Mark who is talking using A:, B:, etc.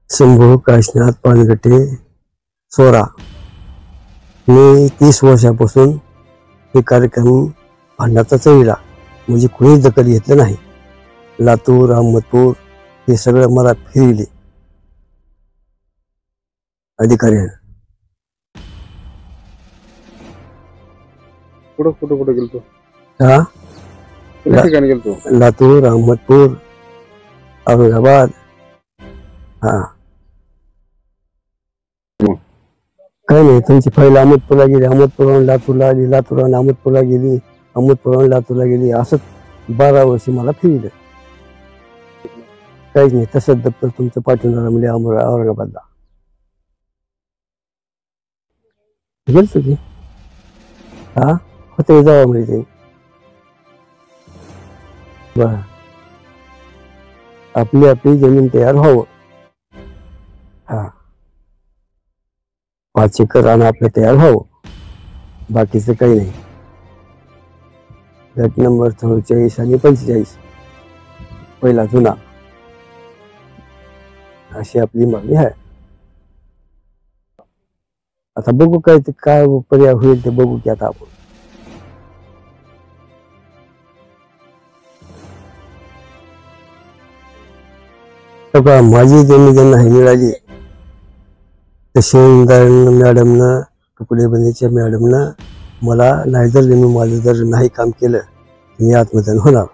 A: शंभू काशीनाथ पानगटे सोरा। मी 30 वर्षापासून हे कार्यक्रम भांडणाचा चळीला म्हणजे कोणीच दखल घेतलं नाही। लातूर अहमदपूर हे सगळं मला फिरले अधिकाऱ्याने।
B: कुठं गेलतो?
A: हा,
B: कुठल्या ठिकाणी गेलतो?
A: लातूर अहमदपूर औरंगाबाद। हा, काही नाही, तुमची फाईल अहमदपूरला गेली, अहमदपूरहून लातूरला आली, लातूरहून अहमदपूरला गेली, अहमदपूरहून लातूरला गेली, असं 12 वर्षी मला फिरलं। काहीच नाही, तसंच दप्तर तुमचं पाठवणार म्हणजे औरंगाबादला गेलतो की। हा, होते जावा म्हणजे बर, आपली जमीन तयार व्हावं। हा, 5 एकर रान आपलं तयार व्हावं, बाकीचं काही नाही। गट नंबर 44 आणि 45 पहिला जुना, अशी आपली मागणी आहे। आता बघू काय पर्याय होईल ते बघू की आता आपण। माझी जमीन ज्यांना हे मिळाली, तहसीलदार मॅडमनं, तुकडेबंदीच्या मॅडमनं मला नाही, जर माझं जर नाही काम केलं मी आत्महत्या होणार।